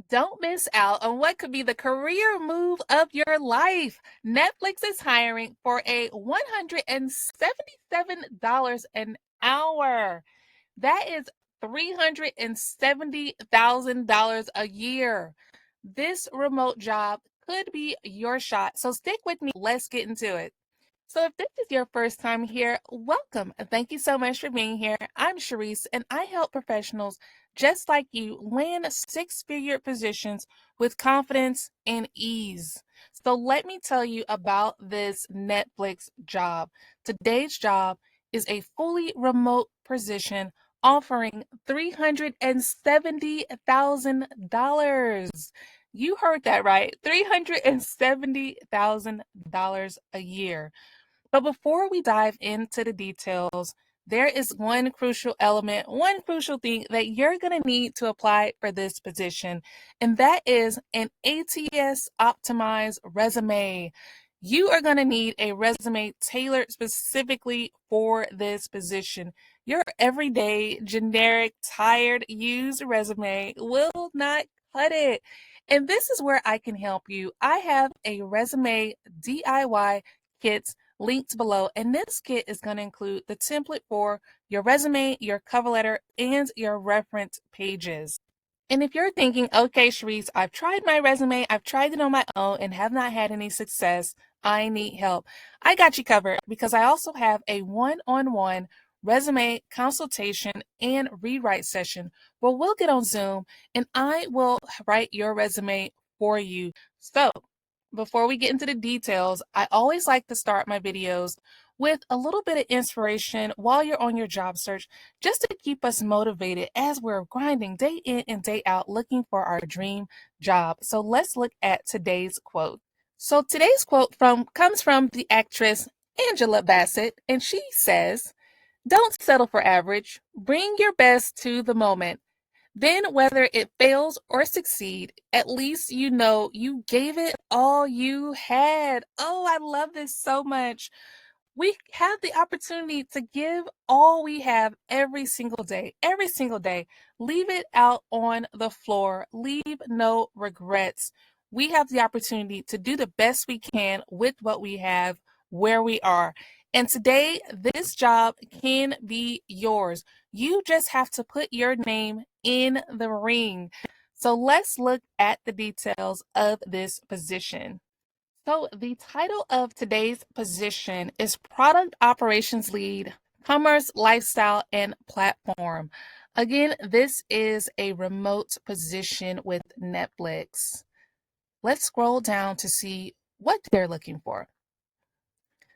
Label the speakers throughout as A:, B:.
A: Don't miss out on what could be the career move of your life. Netflix is hiring for a $177 an hour. That is $370,000 a year. This remote job could be your shot. So stick with me. Let's get into it. So if this is your first time here, welcome. Thank you so much for being here. I'm Sharice, and I help professionals just like you land six-figure positions with confidence and ease. So let me tell you about this Netflix job. Today's job is a fully remote position offering $370,000. You heard that right, $370,000 a year. But before we dive into the details, there is one crucial element, one crucial thing that you're going to need to apply for this position, and that is an ATS optimized resume. You are going to need a resume tailored specifically for this position. Your everyday, generic, tired, used resume will not cut it. And this is where I can help you. I have a resume DIY kit linked below, and this kit is going to include the template for your resume, your cover letter, and your reference pages. And if you're thinking, okay, Sharice, I've tried my resume, I've tried it on my own and have not had any success, I need help. I got you covered because I also have a one-on-one resume consultation and rewrite session where we'll get on Zoom and I will write your resume for you. So before we get into the details, I always like to start my videos with a little bit of inspiration while you're on your job search, just to keep us motivated as we're grinding day in and day out looking for our dream job. So let's look at today's quote. So today's quote comes from the actress Angela Bassett, and she says, "Don't settle for average. Bring your best to the moment. Then, whether it fails or succeed, at least you know you gave it all you had." Oh, I love this so much. We have the opportunity to give all we have every single day. Every single day. Leave it out on the floor. Leave no regrets. We have the opportunity to do the best we can with what we have, where we are. And today, this job can be yours. You just have to put your name in the ring. So let's look at the details of this position. So, the title of today's position is Product Operations Lead, Commerce, Lifestyle, and Platform. Again, this is a remote position with Netflix. Let's scroll down to see what they're looking for.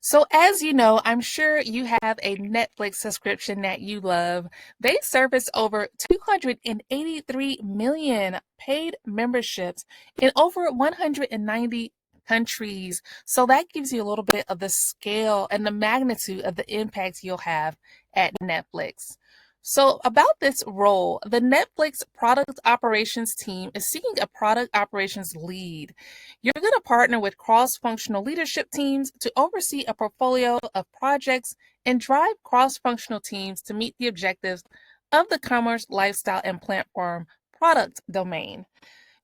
A: So, as you know, I'm sure you have a Netflix subscription that you love. They service over 283 million paid memberships in over 190 countries. So, that gives you a little bit of the scale and the magnitude of the impact you'll have at Netflix. So, about this role, the Netflix product operations team is seeking a product operations lead. You're going to partner with cross-functional leadership teams to oversee a portfolio of projects and drive cross-functional teams to meet the objectives of the commerce, lifestyle, and platform product domain.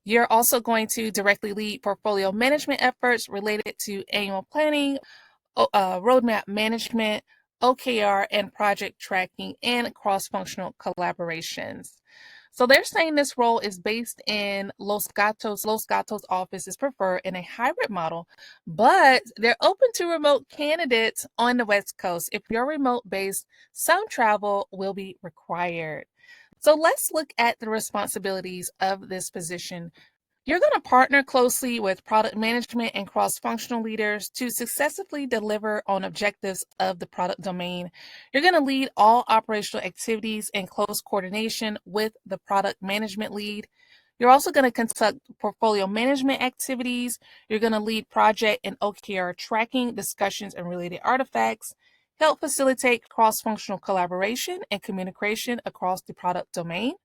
A: You're also going to directly lead portfolio management efforts related to annual planning, roadmap management, OKR, and project tracking, and cross-functional collaborations. So they're saying this role is based in Los Gatos. Los Gatos office is preferred in a hybrid model, but they're open to remote candidates on the West Coast. If you're remote based, some travel will be required. So let's look at the responsibilities of this position. You're going to partner closely with product management and cross-functional leaders to successfully deliver on objectives of the product domain. You're going to lead all operational activities in close coordination with the product management lead. You're also going to conduct portfolio management activities. You're going to lead project and OKR tracking, discussions, and related artifacts. Help facilitate cross-functional collaboration and communication across the product domain.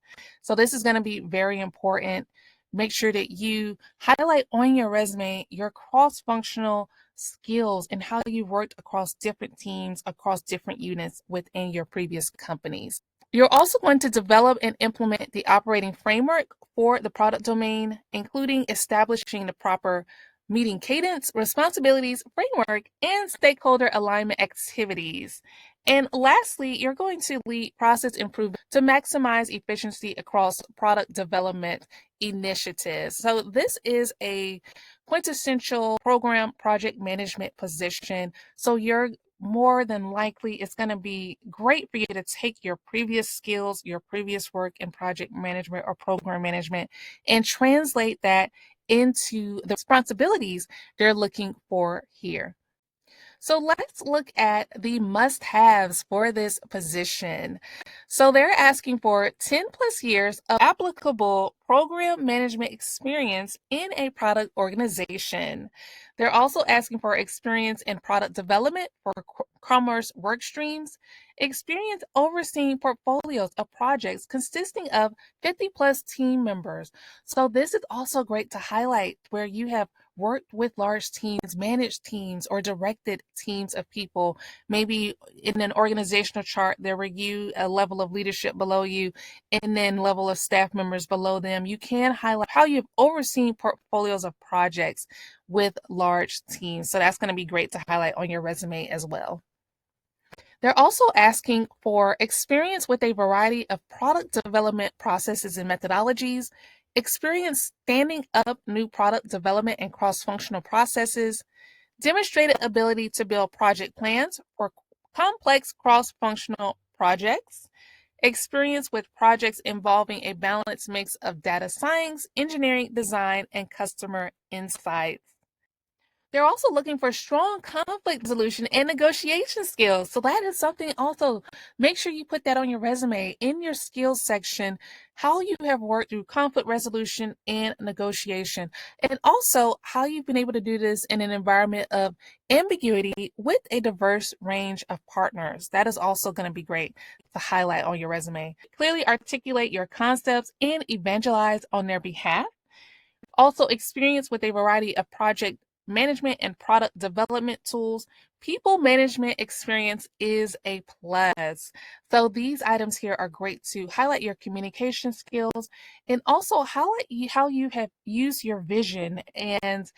A: So this is going to be very important. Make sure that you highlight on your resume your cross-functional skills and how you worked across different teams, across different units within your previous companies. You're also going to develop and implement the operating framework for the product domain, including establishing the proper meeting cadence, responsibilities, framework, and stakeholder alignment activities. And lastly, you're going to lead process improvement to maximize efficiency across product development initiatives. So, this is a quintessential program project management position. So, you're more than likely it's going to be great for you to take your previous skills, your previous work in project management or program management, and translate that into the responsibilities they're looking for here. So let's look at the must-haves for this position. So they're asking for 10 plus years of applicable program management experience in a product organization. They're also asking for experience in product development for commerce work streams, experience overseeing portfolios of projects consisting of 50 plus team members. So this is also great to highlight where you have worked with large teams, managed teams, or directed teams of people. Maybe in an organizational chart, there were you, a level of leadership below you, and then level of staff members below them. You can highlight how you've overseen portfolios of projects with large teams. So that's going to be great to highlight on your resume as well. They're also asking for experience with a variety of product development processes and methodologies, experience standing up new product development and cross-functional processes, demonstrated ability to build project plans for complex cross-functional projects, experience with projects involving a balanced mix of data science, engineering, design, and customer insights. They're also looking for strong conflict resolution and negotiation skills. So that is something also, make sure you put that on your resume in your skills section, how you have worked through conflict resolution and negotiation, and also how you've been able to do this in an environment of ambiguity with a diverse range of partners. That is also going to be great to highlight on your resume. Clearly articulate your concepts and evangelize on their behalf. Also, experience with a variety of project management and product development tools. People management experience is a plus. So these items here are great to highlight your communication skills and also highlight how you have used your vision and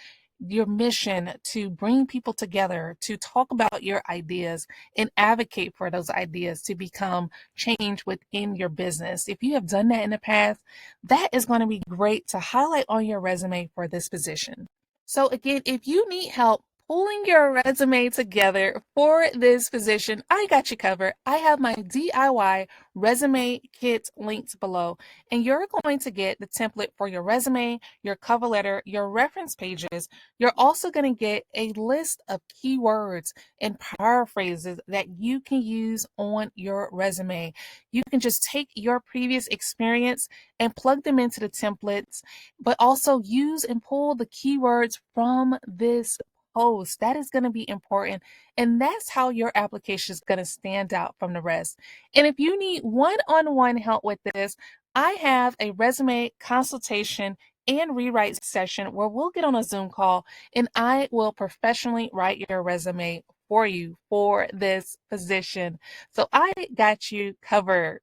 A: your mission to bring people together, to talk about your ideas and advocate for those ideas to become change within your business. If you have done that in the past, that is going to be great to highlight on your resume for this position. So again, if you need help pulling your resume together for this position, I got you covered. I have my DIY resume kit linked below, and you're going to get the template for your resume, your cover letter, your reference pages. You're also going to get a list of keywords and paraphrases that you can use on your resume. You can just take your previous experience and plug them into the templates, but also use and pull the keywords from this post. That is going to be important. And that's how your application is going to stand out from the rest. And if you need one-on-one help with this, I have a resume consultation and rewrite session where we'll get on a Zoom call and I will professionally write your resume for you for this position. So I got you covered.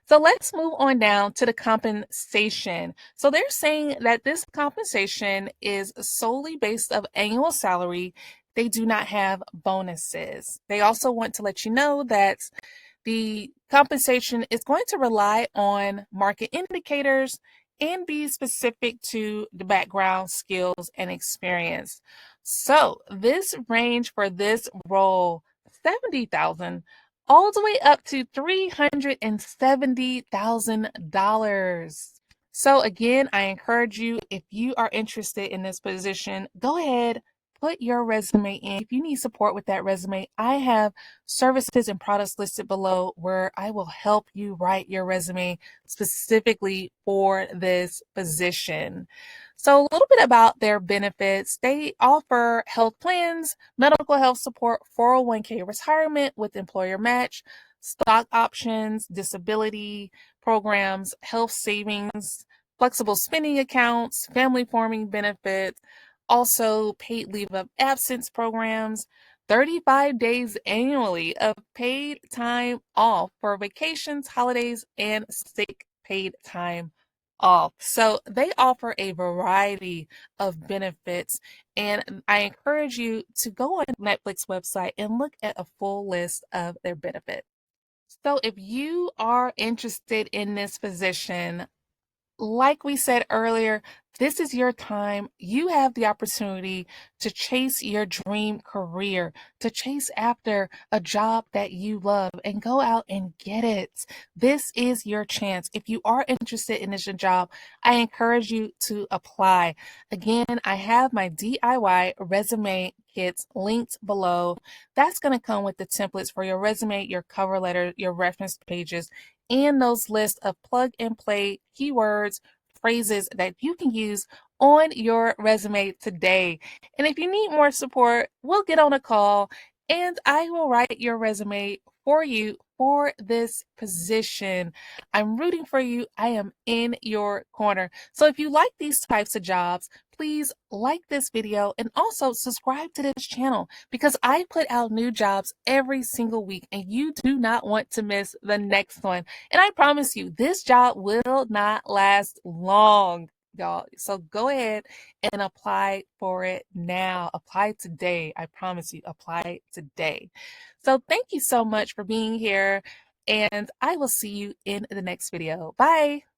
A: So let's move on down to the compensation. So they're saying that this compensation is solely based of annual salary. They do not have bonuses. They also want to let you know that the compensation is going to rely on market indicators and be specific to the background, skills, and experience. So this range for this role, 70,000 all the way up to $370,000. So again, I encourage you, if you are interested in this position, go ahead, put your resume in. If you need support with that resume, I have services and products listed below where I will help you write your resume specifically for this position. So a little bit about their benefits. They offer health plans, medical health support, 401k retirement with employer match, stock options, disability programs, health savings, flexible spending accounts, family farming benefits, also paid leave of absence programs, 35 days annually of paid time off for vacations, holidays, and sick paid time off. So they offer a variety of benefits, and I encourage you to go on Netflix website and look at a full list of their benefits. So if you are interested in this position, like we said earlier, this is your time. You have the opportunity to chase your dream career, to chase after a job that you love and go out and get it. This is your chance. If you are interested in this job, I encourage you to apply. Again, I have my DIY resume kits linked below. That's going to come with the templates for your resume, your cover letter, your reference pages, and those lists of plug and play keywords, phrases that you can use on your resume today. And if you need more support, we'll get on a call and I will write your resume for you for this position. I'm rooting for you. I am in your corner. So if you like these types of jobs, please like this video and also subscribe to this channel because I put out new jobs every single week and you do not want to miss the next one. And I promise you, this job will not last long, y'all. So go ahead and apply for it now. Apply today. I promise you, apply today. So thank you so much for being here, and I will see you in the next video. Bye.